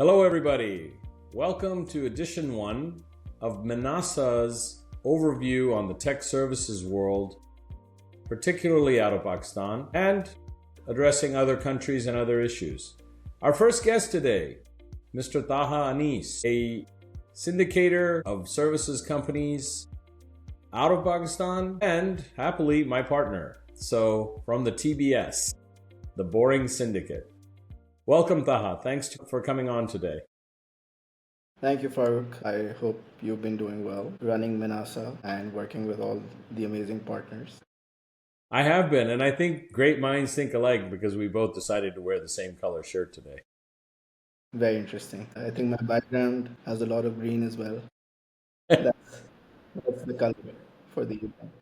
Hello, everybody. Welcome to edition 1 of Menasa's overview on the tech services world, particularly out of Pakistan, and addressing other countries and other issues. Our first guest today, Mr. Taha Anis, a syndicator of services companies out of Pakistan, and happily my partner. So from the TBS, the Boring Syndicate. Welcome, Taha. Thanks for coming on today. Thank you, Faruk. I hope you've been doing well, running Menasa and working with all the amazing partners. I have been, and I think great minds think alike because we both decided to wear the same color shirt today. Very interesting. I think my background has a lot of green as well. That's the color for the event.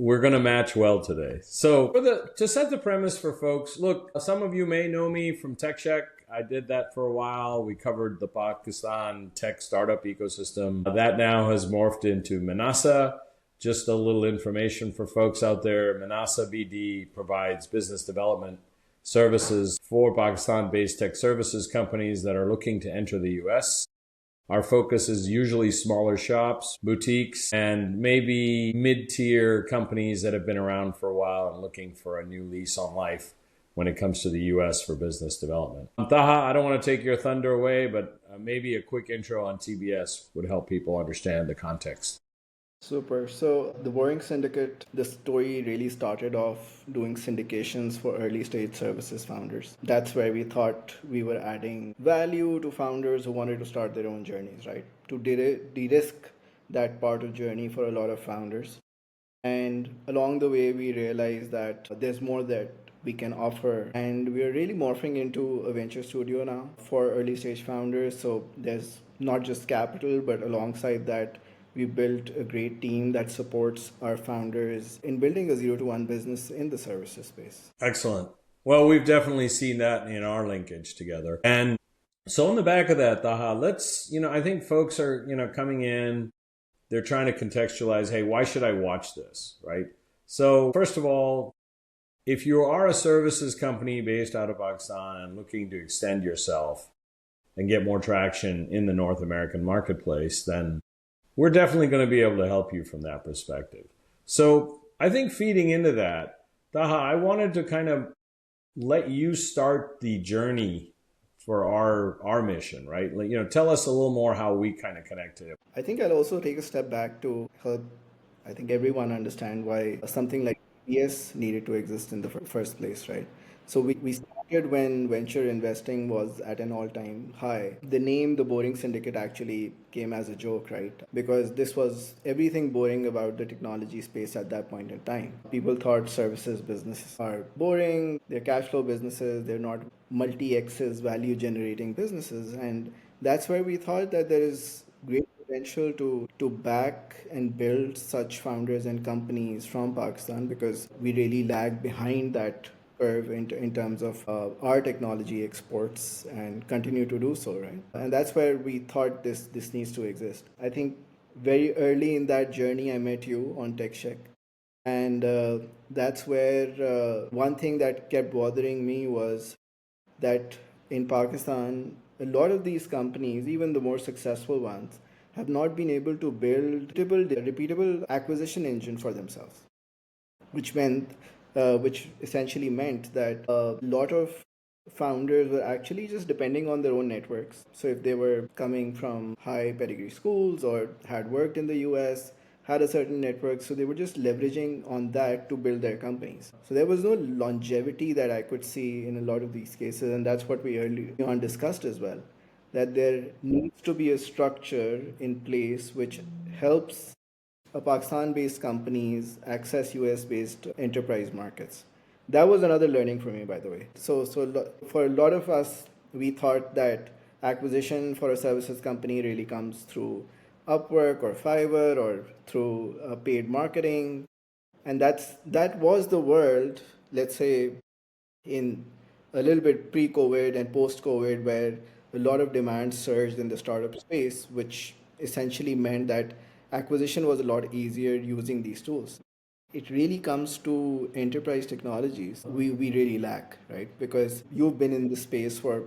We're going to match well today. So, to set the premise for folks, look, some of you may know me from TechCheck. I did that for a while. We covered the Pakistan tech startup ecosystem. That now has morphed into Menasa. Just a little information for folks out there. Menasa BD provides business development services for Pakistan-based tech services companies that are looking to enter the US. Our focus is usually smaller shops, boutiques, and maybe mid-tier companies that have been around for a while and looking for a new lease on life when it comes to the US for business development. Taha, I don't want to take your thunder away, but maybe a quick intro on TBS would help people understand the context. Super. So the Boring Syndicate, the story really started off doing syndications for early stage services founders. That's where we thought we were adding value to founders who wanted to start their own journeys, right? To de-risk that part of journey for a lot of founders. And along the way, we realized that there's more that we can offer. And we are really morphing into a venture studio now for early stage founders. So there's not just capital, but alongside that, we built a great team that supports our founders in building a 0 to 1 business in the services space. Excellent. Well, we've definitely seen that in our linkage together. And so on the back of that, Taha, I think folks are, coming in, they're trying to contextualize, hey, why should I watch this, right? So first of all, if you are a services company based out of Pakistan and looking to extend yourself and get more traction in the North American marketplace, then we're definitely going to be able to help you from that perspective. So I think feeding into that, Taha, I wanted to kind of let you start the journey for our mission, right? Tell us a little more how we kind of connect to it. I think I'll also take a step back to help, I think, everyone understand why something like ES needed to exist in the first place, right? So we started when venture investing was at an all-time high. The name, the Boring Syndicate, actually came as a joke, right? Because this was everything boring about the technology space at that point in time. People thought services businesses are boring, they're cash flow businesses, they're not multi-X's value generating businesses. And that's where we thought that there is great potential to back and build such founders and companies from Pakistan, because we really lag behind that curve in terms of our technology exports and continue to do so, right? And that's where we thought this needs to exist. I think very early in that journey, I met you on TechCheck. And that's where one thing that kept bothering me was that in Pakistan, a lot of these companies, even the more successful ones, have not been able to build a repeatable acquisition engine for themselves, which essentially meant that a lot of founders were actually just depending on their own networks. So if they were coming from high pedigree schools or had worked in the US, had a certain network, so they were just leveraging on that to build their companies. So there was no longevity that I could see in a lot of these cases, and that's what we early on discussed as well, that there needs to be a structure in place which helps Pakistan-based companies access US-based enterprise markets. That was another learning for me, by the way. So for a lot of us, we thought that acquisition for a services company really comes through Upwork or Fiverr or through paid marketing, and that was the world, let's say, in a little bit pre-COVID and post-COVID, where a lot of demand surged in the startup space, which essentially meant that acquisition was a lot easier using these tools. It really comes to enterprise technologies, we really lack, right? Because you've been in this space for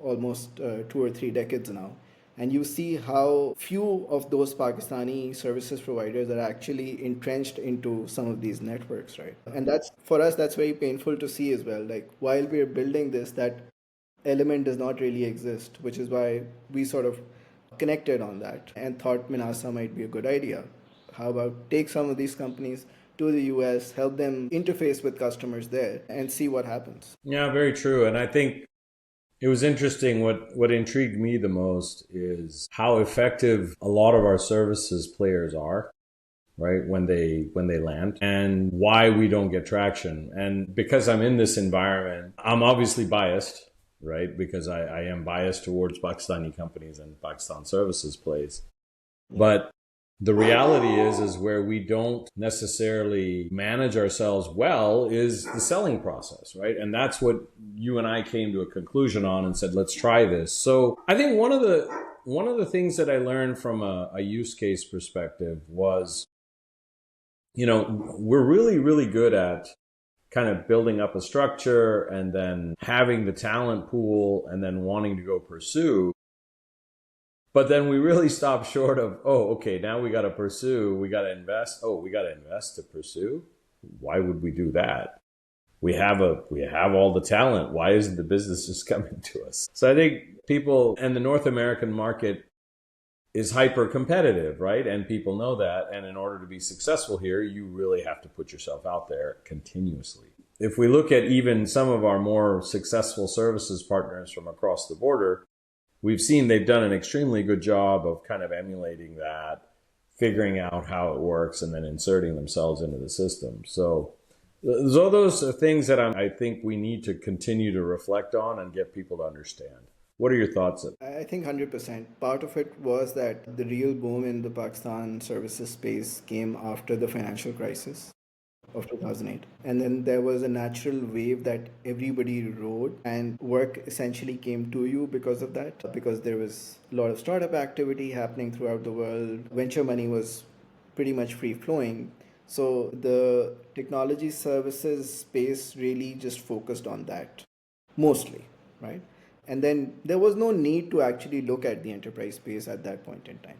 almost 2 or 3 decades now. And you see how few of those Pakistani services providers are actually entrenched into some of these networks, right? And that's, for us, that's very painful to see as well. Like, while we're building this, that element does not really exist, which is why we sort of connected on that and thought Menasa might be a good idea. How about take some of these companies to the US, help them interface with customers there, and see what happens? Yeah, very true. And I think it was interesting. What intrigued me the most is how effective a lot of our services players are, right? When they land, and why we don't get traction. And because I'm in this environment, I'm obviously biased, right? Because I am biased towards Pakistani companies and Pakistan services plays. But the reality is where we don't necessarily manage ourselves well is the selling process, right? And that's what you and I came to a conclusion on and said, let's try this. So I think one of the things that I learned from a use case perspective was, we're really, really good at kind of building up a structure and then having the talent pool and then wanting to go pursue. But then we really stop short of, okay, now we got to pursue, we got to invest. Oh, we got to invest to pursue? Why would we do that? We have all the talent. Why isn't the business just coming to us? So I think people, and the North American market is hyper competitive, right? And people know that. And in order to be successful here, you really have to put yourself out there continuously. If we look at even some of our more successful services partners from across the border, we've seen they've done an extremely good job of kind of emulating that, figuring out how it works, and then inserting themselves into the system. So those are things that I think we need to continue to reflect on and get people to understand. What are your thoughts? I think 100%. Part of it was that the real boom in the Pakistan services space came after the financial crisis of 2008. And then there was a natural wave that everybody rode, and work essentially came to you because of that, because there was a lot of startup activity happening throughout the world. Venture money was pretty much free flowing. So the technology services space really just focused on that mostly, right? And then there was no need to actually look at the enterprise space at that point in time.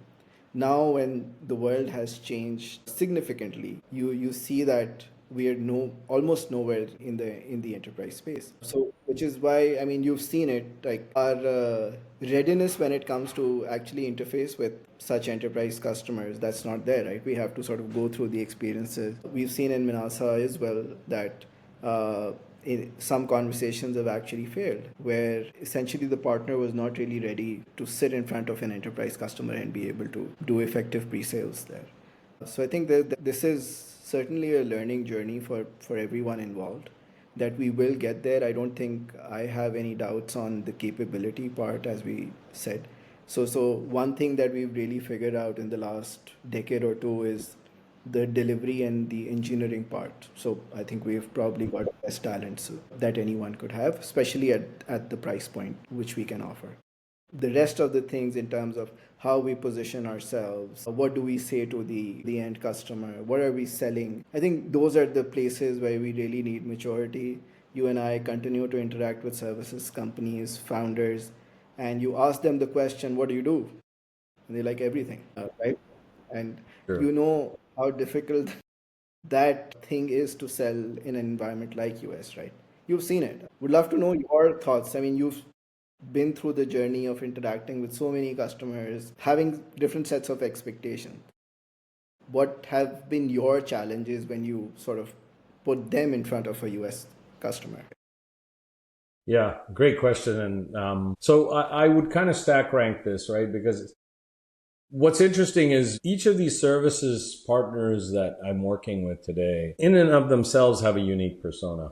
Now, when the world has changed significantly, you see that we are almost nowhere in the enterprise space. So, which is why, I mean, you've seen it, like our readiness when it comes to actually interface with such enterprise customers, that's not there, right? We have to sort of go through the experiences. We've seen in Menasa as well that some conversations have actually failed, where essentially the partner was not really ready to sit in front of an enterprise customer and be able to do effective pre-sales there. So I think that this is certainly a learning journey for everyone involved, that we will get there. I don't think I have any doubts on the capability part, as we said. So one thing that we've really figured out in the last decade or two is the delivery and the engineering part. So I think we've probably got the best talents that anyone could have, especially at the price point which we can offer. The rest of the things in terms of how we position ourselves, what do we say to the end customer, what are we selling, I think those are the places where we really need maturity. You and I continue to interact with services companies, founders, and you ask them the question, what do you do? And they're like, everything, right? And Sure. you know how difficult that thing is to sell in an environment like US, right? You've seen it. Would love to know your thoughts. I mean, you've been through the journey of interacting with so many customers, having different sets of expectations. What have been your challenges when you sort of put them in front of a US customer? Yeah, great question. And so I would kind of stack rank this, right? Because what's interesting is each of these services partners that I'm working with today, in and of themselves, have a unique persona.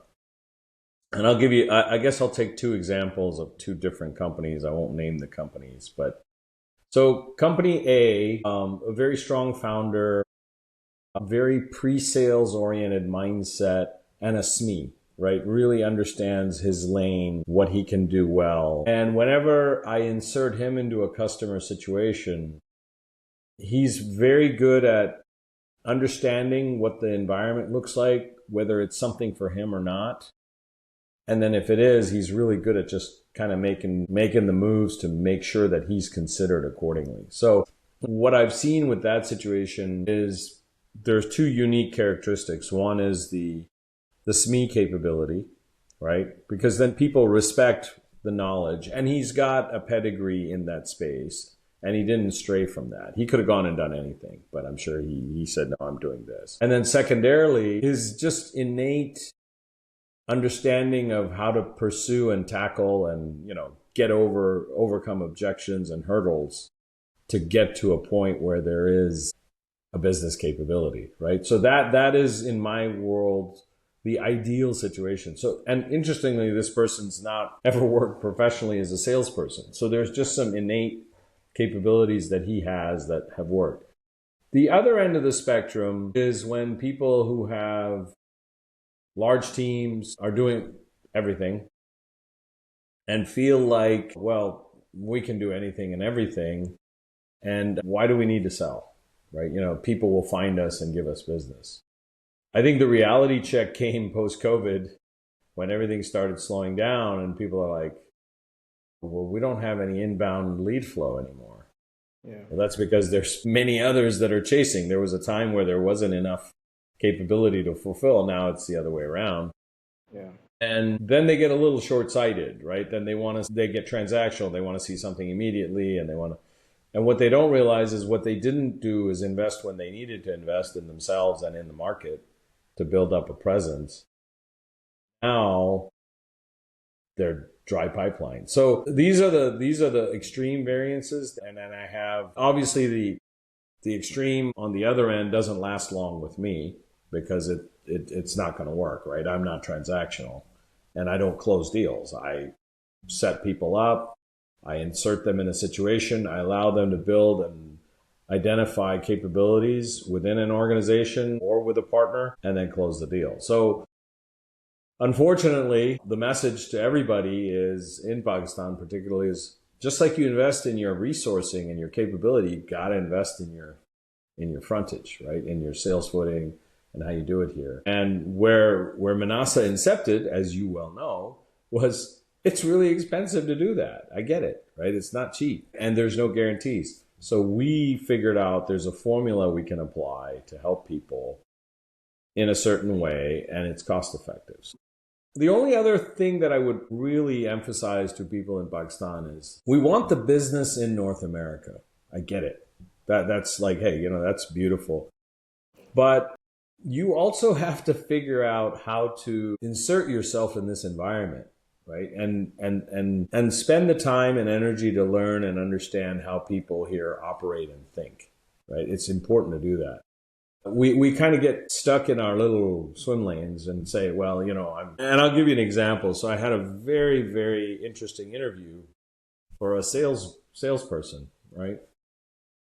And I'll give you, I guess I'll take two examples of two different companies. I won't name the companies, but so company A, a very strong founder, a very pre-sales oriented mindset, and a SME, right? Really understands his lane, what he can do well. And whenever I insert him into a customer situation, he's very good at understanding what the environment looks like, whether it's something for him or not. And then if it is, he's really good at just kind of making the moves to make sure that he's considered accordingly. So what I've seen with that situation is there's two unique characteristics. One is the SME capability, right? Because then people respect the knowledge, and he's got a pedigree in that space, and he didn't stray from that. He could have gone and done anything, but I'm sure he said, no, I'm doing this. And then secondarily, his just innate understanding of how to pursue and tackle and, overcome objections and hurdles to get to a point where there is a business capability, right? So that is, in my world, the ideal situation. So, and interestingly, this person's not ever worked professionally as a salesperson. So there's just some innate capabilities that he has that have worked. The other end of the spectrum is when people who have large teams are doing everything and feel like, well, we can do anything and everything. And why do we need to sell, right? People will find us and give us business. I think the reality check came post-COVID when everything started slowing down and people are like, well, we don't have any inbound lead flow anymore. Yeah. Well, that's because there's many others that are chasing. There was a time where there wasn't enough capability to fulfill. Now it's the other way around. Yeah. And then they get a little short-sighted, right? Then they get transactional. They want to see something immediately, and what they don't realize is what they didn't do is invest when they needed to invest in themselves and in the market to build up a presence. Now they're dry pipeline. So these are the extreme variances. And then I have obviously the extreme on the other end doesn't last long with me because it's not going to work, right? I'm not transactional and I don't close deals. I set people up. I insert them in a situation. I allow them to build and identify capabilities within an organization or with a partner and then close the deal. So unfortunately, the message to everybody is in Pakistan particularly is just like you invest in your resourcing and your capability, you got to invest in your frontage, right? In your sales footing and how you do it here. And where Menasa incepted, as you well know, was it's really expensive to do that. I get it, right? It's not cheap and there's no guarantees. So we figured out there's a formula we can apply to help people in a certain way, and it's cost effective. The only other thing that I would really emphasize to people in Pakistan is we want the business in North America. I get it. That's like, hey, that's beautiful. But you also have to figure out how to insert yourself in this environment, right? And spend the time and energy to learn and understand how people here operate and think, right? It's important to do that. We kind of get stuck in our little swim lanes and say, well, and I'll give you an example. So I had a very, very interesting interview for a salesperson, right?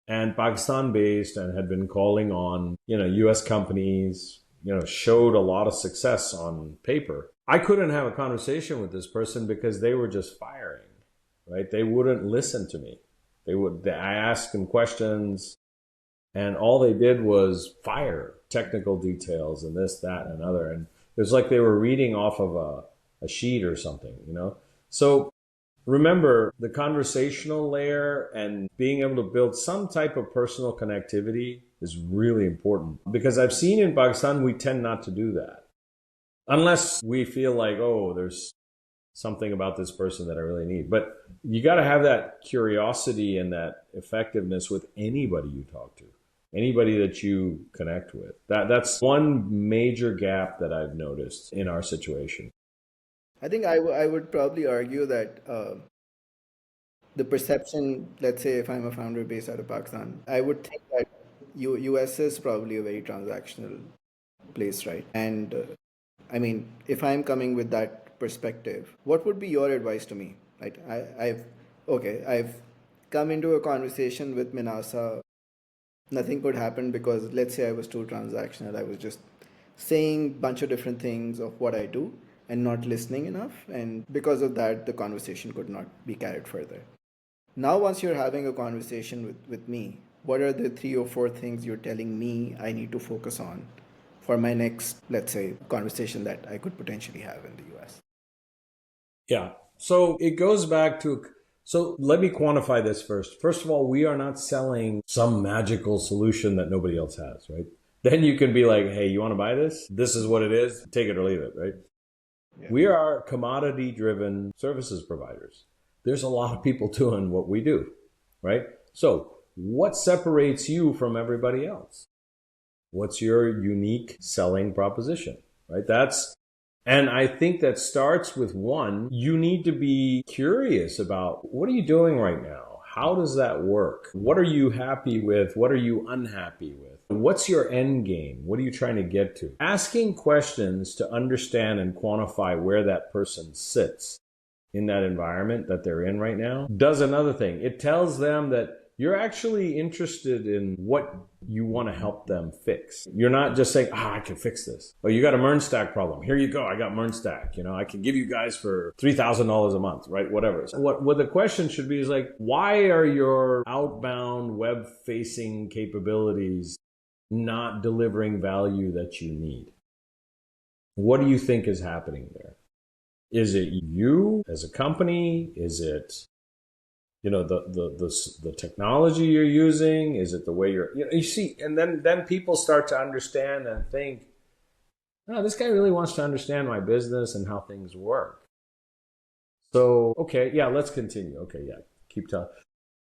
And Pakistan based and had been calling on, US companies, showed a lot of success on paper. I couldn't have a conversation with this person because they were just firing, right? They wouldn't listen to me. I asked them questions and all they did was fire technical details and this, that, and another. And it was like they were reading off of a sheet or something, So remember, the conversational layer and being able to build some type of personal connectivity is really important. Because I've seen in Pakistan, we tend not to do that. Unless we feel like, oh, there's something about this person that I really need. But you got to have that curiosity and that effectiveness with anybody you talk to, anybody that you connect with. That's one major gap that I've noticed in our situation. I think I would probably argue that the perception, let's say if I'm a founder based out of Pakistan, I would think that US is probably a very transactional place, right? And I mean, if I'm coming with that perspective, what would be your advice to me? Right? I've come into a conversation with Menasa. Nothing could happen because let's say I was too transactional. I was just saying a bunch of different things of what I do and not listening enough. And because of that, the conversation could not be carried further. Now, once you're having a conversation with me, what are the 3 or 4 things you're telling me I need to focus on for my next, let's say, conversation that I could potentially have in the US? Yeah. So it goes back to, so let me quantify this first. First of all, we are not selling some magical solution that nobody else has, right? Then you can be like, hey, you want to buy this? This is what it is. Take it or leave it, right? Yeah. We are commodity driven services providers. There's a lot of people doing what we do, right? So what separates you from everybody else? What's your unique selling proposition, right? And I think that starts with one, you need to be curious about what are you doing right now? How does that work? What are you happy with? What are you unhappy with? What's your end game? What are you trying to get to? Asking questions to understand and quantify where that person sits in that environment that they're in right now does another thing. It tells them that you're actually interested in what you want to help them fix. You're not just saying, I can fix this. Oh, you got a MERN stack problem. Here you go. I got MERN stack. I can give you guys for $3,000 a month, right? Whatever. So what the question should be is like, why are your outbound web facing capabilities not delivering value that you need? What do you think is happening there? Is it you as a company? Is it the technology you're using? Is it the way you see? And then people start to understand and think, oh, this guy really wants to understand my business and how things work. So, okay, yeah, let's continue. Okay, yeah, keep telling.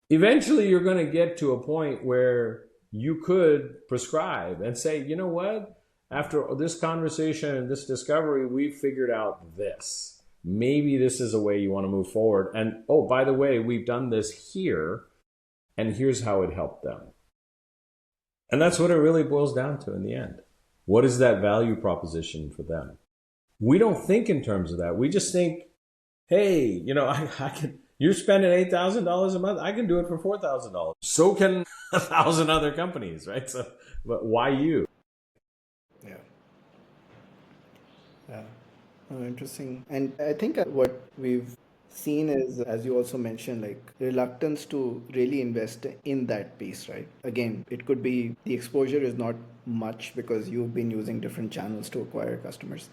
Eventually, you're going to get to a point where you could prescribe and say, you know what? After this conversation and this discovery, we figured out this. Maybe this is a way you want to move forward. And oh, by the way, we've done this here, and here's how it helped them. And that's what it really boils down to in the end. What is that value proposition for them? We don't think in terms of that. We just think, hey, I can. You're spending $8,000 a month. I can do it for $4,000. So can 1,000 other companies, right? So, but why you? Yeah. Yeah. Oh, interesting. And I think what we've seen is, as you also mentioned, like reluctance to really invest in that piece, right? Again, it could be the exposure is not much because you've been using different channels to acquire customers.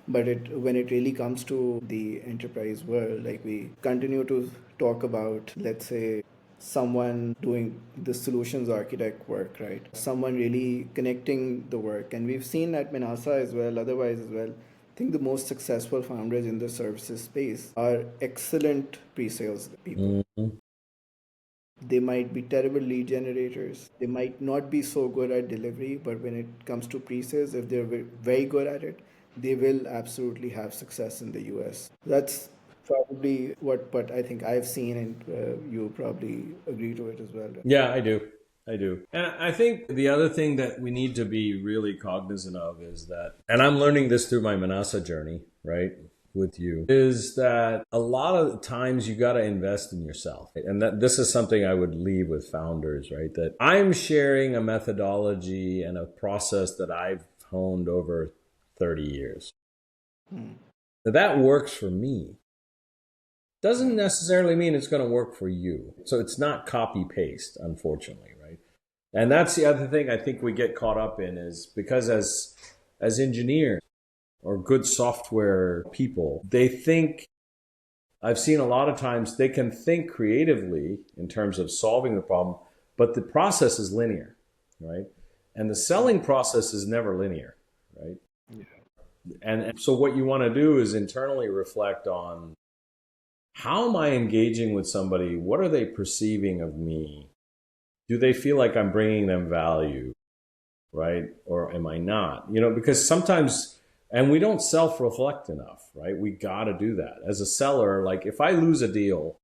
But when it really comes to the enterprise world, like we continue to talk about, let's say, someone doing the solutions architect work, right? Someone really connecting the work. And we've seen at Menasa as well, otherwise as well, I think the most successful founders in the services space are excellent pre-sales people. Mm-hmm. They might be terrible lead generators. They might not be so good at delivery, but when it comes to pre-sales, if they're very good at it, they will absolutely have success in the US. That's probably what I think I've seen, and you probably agree to it as well. Right? Yeah, I do. I do. And I think the other thing that we need to be really cognizant of is that, and I'm learning this through my Menasa journey, right, with you, is that a lot of times you got to invest in yourself. And that this is something I would leave with founders, right? That I'm sharing a methodology and a process that I've honed over 30 years. Now, that works for me. Doesn't necessarily mean it's going to work for you. So it's not copy paste, unfortunately, right? And that's the other thing I think we get caught up in is because as engineers or good software people, they think, I've seen a lot of times they can think creatively in terms of solving the problem, but the process is linear, right? And the selling process is never linear, right? Yeah. And so what you want to do is internally reflect on, how am I engaging with somebody? What are they perceiving of me? Do they feel like I'm bringing them value, right? Or am I not? Because sometimes, and we don't self-reflect enough, right? We got to do that. As a seller, like if I lose a deal,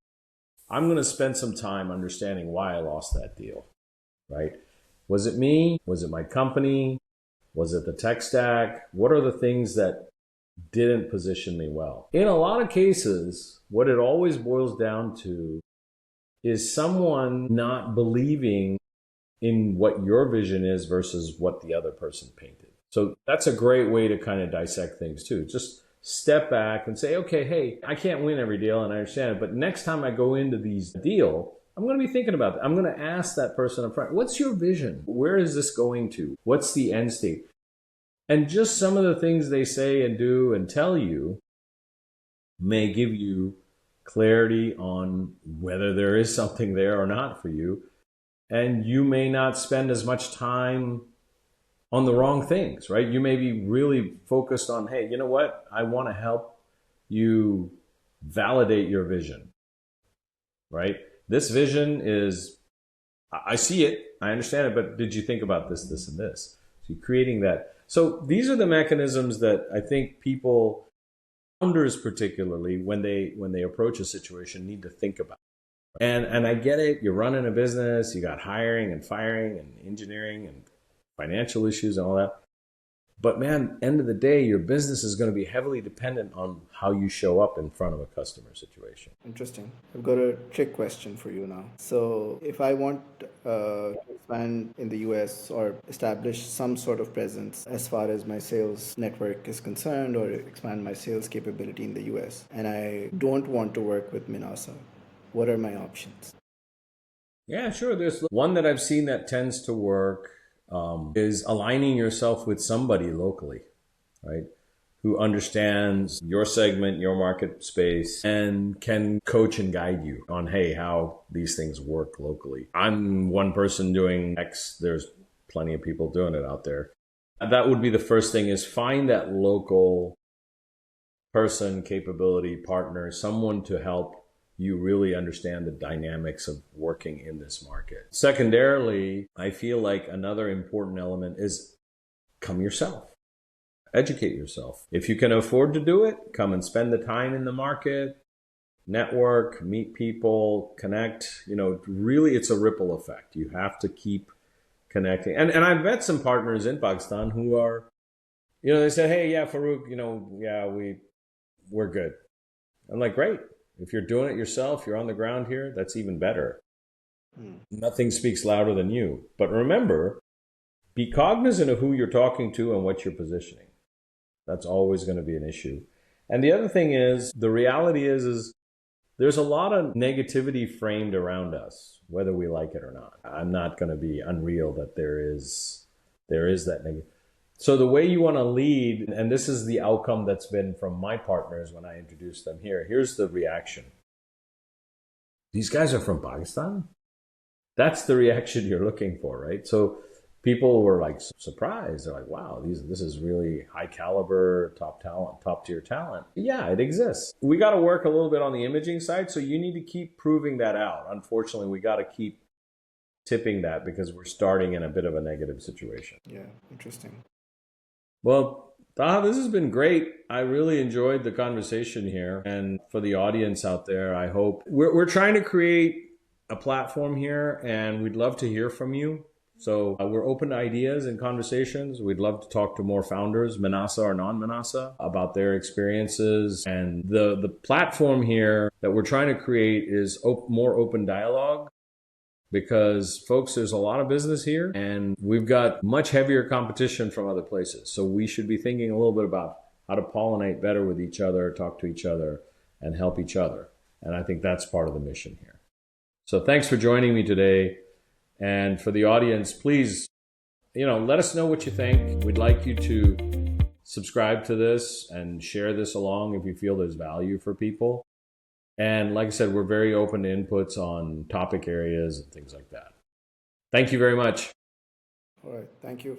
I'm going to spend some time understanding why I lost that deal, right? Was it me? Was it my company? Was it the tech stack? What are the things that didn't position me well? In a lot of cases, what it always boils down to is someone not believing in what your vision is versus what the other person painted. So that's a great way to kind of dissect things too. Just step back and say, okay, hey, I can't win every deal and I understand it, but next time I go into these deal, I'm going to be thinking about that. I'm going to ask that person up front, what's your vision? Where is this going to? What's the end state? And just some of the things they say and do and tell you, may give you clarity on whether there is something there or not for you. And you may not spend as much time on the wrong things, right? You may be really focused on, hey, you know what? I want to help you validate your vision, right? This vision is, I see it, I understand it, but did you think about this, this, and this? So you're creating that. So these are the mechanisms that I think people, founders particularly, when they approach a situation, need to think about. And I get it. You're running a business. You got hiring and firing and engineering and financial issues and all that. But man, end of the day, your business is going to be heavily dependent on how you show up in front of a customer situation. Interesting. I've got a trick question for you now. So, if I want to expand in the US or establish some sort of presence as far as my sales network is concerned, or expand my sales capability in the US, and I don't want to work with Menasa, what are my options? Yeah, sure. There's one that I've seen that tends to work is aligning yourself with somebody locally, right? Who understands your segment, your market space, and can coach and guide you on, hey, how these things work locally. I'm one person doing X. There's plenty of people doing it out there. That would be the first thing, is find that local person, capability, partner, someone to help you really understand the dynamics of working in this market. Secondarily, I feel like another important element is come yourself. Educate yourself. If you can afford to do it, come and spend the time in the market, network, meet people, connect. You know, really it's a ripple effect. You have to keep connecting. And I've met some partners in Pakistan who are, you know, they said, hey, yeah, Faruk, you know, yeah, we're good. I'm like, great. If you're doing it yourself, you're on the ground here, that's even better. Nothing speaks louder than you. But remember, be cognizant of who you're talking to and what you're positioning. That's always going to be an issue. And the other thing is, the reality is there's a lot of negativity framed around us, whether we like it or not. I'm not going to be unreal that there is that negative. So the way you want to lead, and this is the outcome that's been from my partners when I introduced them here, here's the reaction. These guys are from Pakistan? That's the reaction you're looking for, right? So people were like surprised. They're like, wow, this is really high caliber, top talent, top tier talent. Yeah, it exists. We got to work a little bit on the imaging side. So you need to keep proving that out. Unfortunately, we got to keep tipping that because we're starting in a bit of a negative situation. Yeah, interesting. Well, Taha, this has been great. I really enjoyed the conversation here. And for the audience out there, I hope we're trying to create a platform here, and we'd love to hear from you. So we're open to ideas and conversations. We'd love to talk to more founders, Menasa or non-Menasa, about their experiences. And the platform here that we're trying to create is more open dialogue. Because, folks, there's a lot of business here, and we've got much heavier competition from other places. So we should be thinking a little bit about how to pollinate better with each other, talk to each other, and help each other. And I think that's part of the mission here. So thanks for joining me today. And for the audience, please, let us know what you think. We'd like you to subscribe to this and share this along if you feel there's value for people. And like I said, we're very open to inputs on topic areas and things like that. Thank you very much. All right. Thank you.